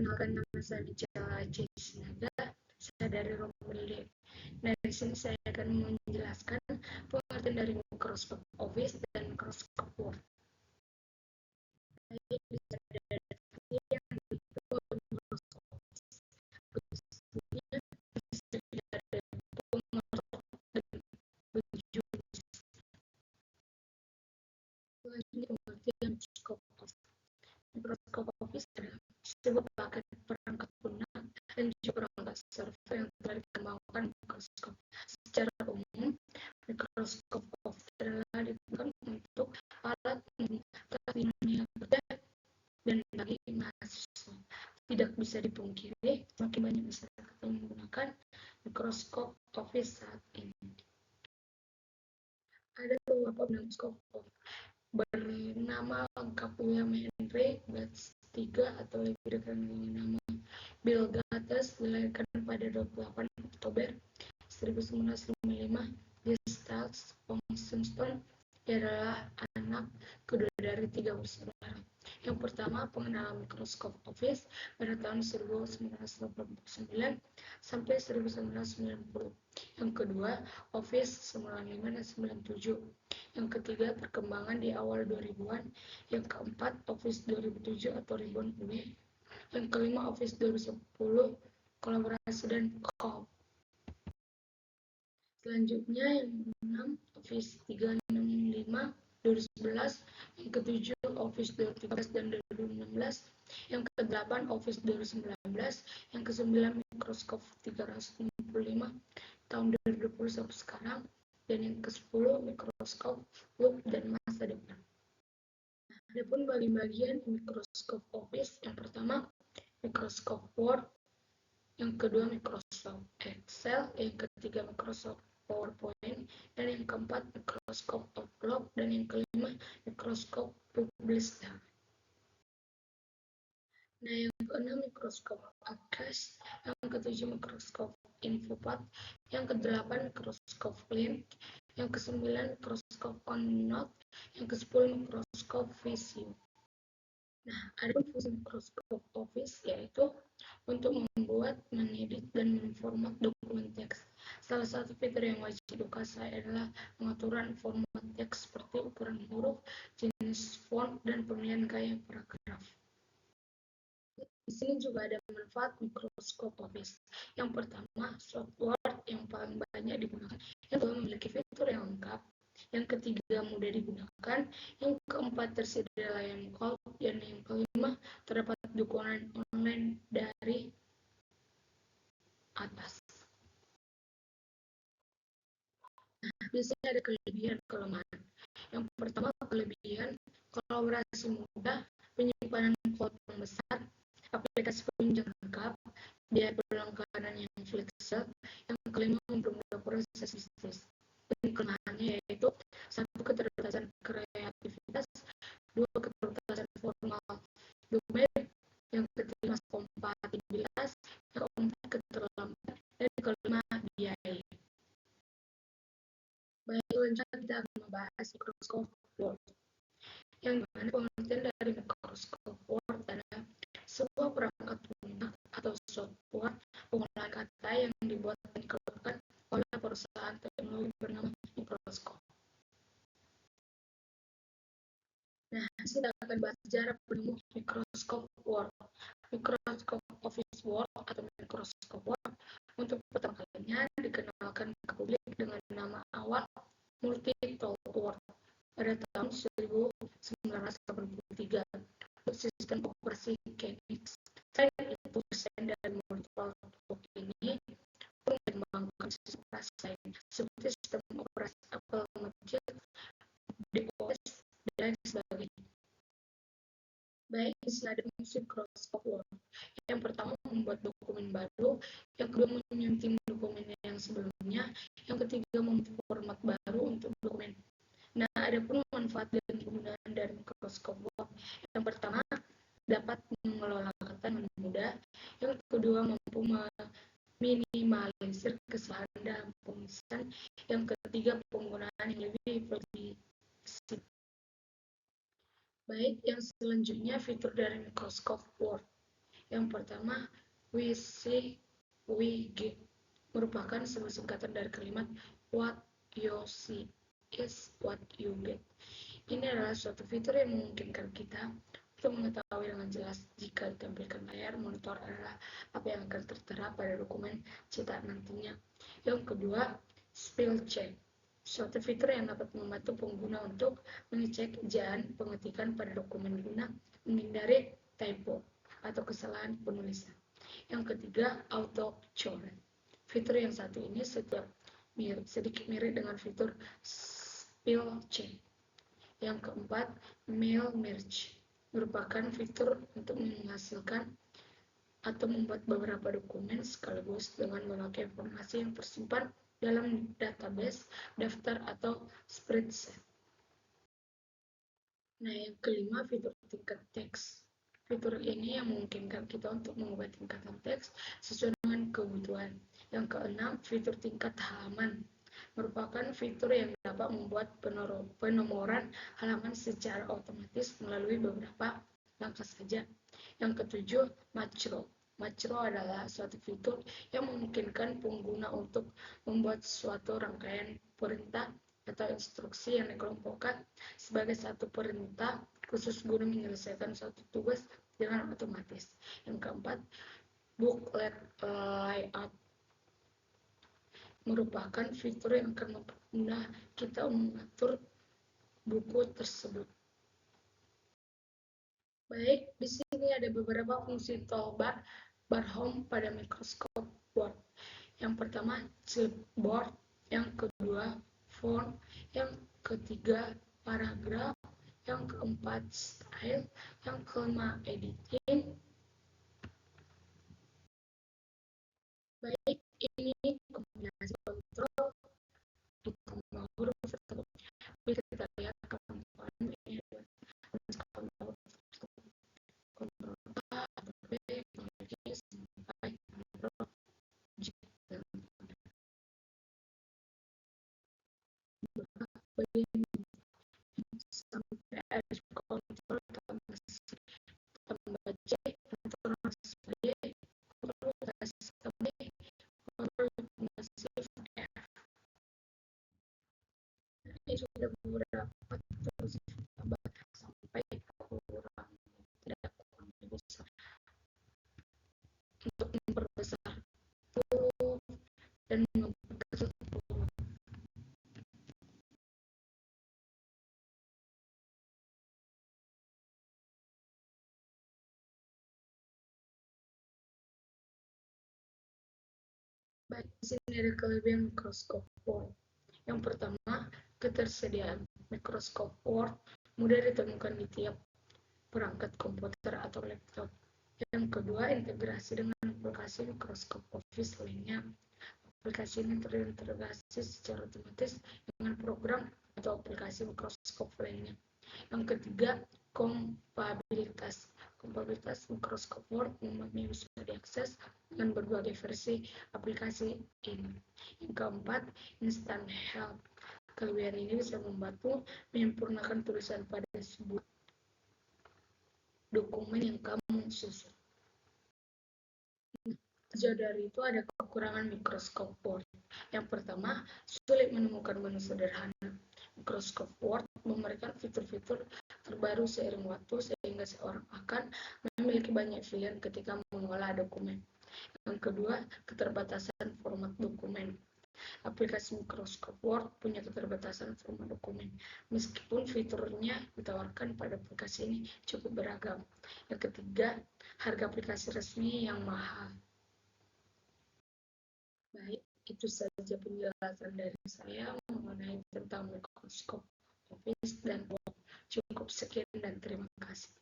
Perkenalkan, nama saya Nicela Cisnaga, saya dari Rombeli. Nah, di sini saya akan menjelaskan pengertian dari mikroskop Office dan mikroskop Word. Mikroskop Office adalah sebuah paket perangkat lunak dan juga perangkat server yang telah dikembangkan mikroskop. Secara umum, mikroskop Office adalah digunakan untuk alat mengetahui dunia kerja dan bagi mahasiswa. Tidak bisa dipungkiri, semakin banyak masyarakat yang menggunakan mikroskop Office saat ini. Ada beberapa mikroskop bernama lengkap William Henry Gates III atau lebih dikenal dengan nama Bill Gates, dilahirkan pada 28 Oktober 1955 di Stokes, Washington. Ia adalah anak kedua dari 3 bersaudara. Yang pertama, pengenalan mikroskop Office pada tahun 1989 sampai 1990. Yang kedua, Office 95 dan 97. Yang ketiga, perkembangan di awal 2000-an. Yang keempat, Office 2007 atau Ribbon UI. Yang kelima, Office 2010, kolaborasi dan co-op. Selanjutnya yang keenam, Office 365 2011, yang ketujuh Office 2013 dan 2016, yang ke-8 Office 2019, yang ke-9 Microsoft 365 tahun 2020 sampai sekarang, dan yang ke-10 Microsoft Word dan masa depan. Adapun bagi-bagian Microsoft Office, yang pertama Microsoft Word, yang kedua Microsoft Excel, yang ketiga Microsoft PowerPoint, dan yang keempat Microsoft Outlook, dan yang kelima Microsoft Publisher. Nah, yang keenam Microsoft Access, yang ketujuh Microsoft Infopad, yang kedelapan Microsoft Link, yang kesembilan Microsoft OneNote, yang ke-10 Microsoft Visio. Nah, ada fungsi Microsoft Office yaitu untuk membuat, mengedit, dan memformat dokumen teks. Salah satu fitur yang wajib dikuasai adalah pengaturan format teks seperti ukuran huruf, jenis font, dan pemilihan gaya paragraf. Di sini juga ada manfaat Microsoft Office. Yang pertama, software yang paling banyak digunakan, yang kedua memiliki fitur yang lengkap, yang ketiga mudah digunakan, yang keempat tersedia layanan cloud, dan yang kelima terdapat dukungan online dari atas. Nah, biasanya ada kelebihan dan kelemahan. Yang pertama, kelebihan kolaborasi mudah, penyimpanan cloud yang besar, aplikasi penunjang lengkap, biaya berlangganan yang fleksibel. Yang kelima, mempermudah proses bisnis. Dan kelemahannya yaitu satu, keterbatasan kreativitas, dua, keterbatasan formal dokumen, yang ketiga kompatibilitas, yang keempat keterlambatan, dan yang kelima biaya. Baik, selanjutnya kita akan membahas Microsoft Word. Yang mana pengertian dari Microsoft Word adalah sebuah perangkat lunak atau software pengolahan kata yang dibuat dan dikeluarkan oleh perusahaan teknologi bernama Microsoft. Nah, kita akan bahas sejarah penemu Microsoft Word. Microsoft Office Word atau Microsoft Word untuk pertama kalinya dikenalkan ke publik dengan nama awal Multi-Tool Word pada tahun 1983 untuk sistem operasi Unix. Selain itu, desain dari Multi-Tool Word ini pun dikembangkan sistem operasi lain seperti sistem operasi Apple Macintosh, DOS, dan sebagainya. Baik, ada fungsi Microsoft Word. Yang pertama, membuat dokumen baru. Yang kedua, menyunting dokumen yang sebelumnya. Yang ketiga, membuat format baru untuk dokumen. Nah, ada pun manfaat dan penggunaan dari Microsoft Word. Yang pertama, dapat mengelola kata dengan mudah. Yang kedua, mampu meminimalisir kesalahan dalam penulisan. Yang ketiga, penggunaan yang lebih fleksibel. Baik, yang selanjutnya fitur dari Microsoft Word. Yang pertama, we see, we get merupakan sebuah singkatan dari kalimat what you see is what you get. Ini adalah suatu fitur yang memungkinkan kita untuk mengetahui dengan jelas jika ditampilkan layar monitor adalah apa yang akan tertera pada dokumen cetakan nantinya. Yang kedua, spell check. Suatu fitur yang dapat membantu pengguna untuk mengecek ejaan pengetikan pada dokumen guna menghindari typo atau kesalahan penulisan. Yang ketiga, auto correct. Fitur yang satu ini sedikit mirip dengan fitur spell check. Yang keempat, mail merge merupakan fitur untuk menghasilkan atau membuat beberapa dokumen sekaligus dengan memakai informasi yang tersimpan dalam database, daftar, atau spreadsheet. Nah, yang kelima, fitur tingkat teks. Fitur ini yang memungkinkan kita untuk mengubah tingkatan teks sesuai dengan kebutuhan. Yang keenam, fitur tingkat halaman merupakan fitur yang dapat membuat penomoran halaman secara otomatis melalui beberapa langkah saja. Yang ketujuh, macro. Macro adalah suatu fitur yang memungkinkan pengguna untuk membuat suatu rangkaian perintah atau instruksi yang dikelompokkan sebagai satu perintah khusus guna menyelesaikan suatu tugas dengan otomatis. Yang keempat, booklet layout merupakan fitur yang akan mempermudah kita mengatur buku tersebut. Baik, di sini ada beberapa fungsi toolbar bar home pada Microsoft Word. Yang pertama, clipboard. Yang kedua, font. Yang ketiga, paragraf. Yang keempat, style. Yang kelima, editing. Baik, ini kombinasi kontrol ditambah huruf tersebut. Kita lihat komponen kontrol A atau B, sampai kontrol J. Bagian sampai ada kontrol tambah C, kontrol B, kontrol B, kontrol F. Ini sudah beberapa terus tambah sampai kurang tidak kurang besar untuk memperbesar huruf dan memperkecil huruf. Baik, di sini ada kelebihan Microsoft Word. Yang pertama, ketersediaan Microsoft Word mudah ditemukan di tiap perangkat komputer atau laptop. Yang kedua, integrasi dengan aplikasi Microsoft Office lainnya. Aplikasi ini terintegrasi secara otomatis dengan program atau aplikasi Microsoft lainnya. Yang ketiga, kompatibilitas. Kompatibilitas Microsoft Word bisa diakses dengan berbagai versi aplikasi ini. Yang keempat, instant help. Kelebihan ini bisa membantu menyempurnakan tulisan pada sebuah dokumen yang kamu susun. Sejauh dari itu ada kekurangan Microsoft Word. Yang pertama, sulit menemukan menu sederhana. Microsoft Word memberikan fitur-fitur terbaru seiring waktu sehingga seorang akan memiliki banyak pilihan ketika mengolah dokumen. Yang kedua, keterbatasan format dokumen. Aplikasi Microsoft Word punya keterbatasan format dokumen, meskipun fiturnya ditawarkan pada aplikasi ini cukup beragam. Yang ketiga, harga aplikasi resmi yang mahal. Baik, itu saja penjelasan dari saya mengenai tentang Microsoft Office dan Word. Cukup sekian dan terima kasih.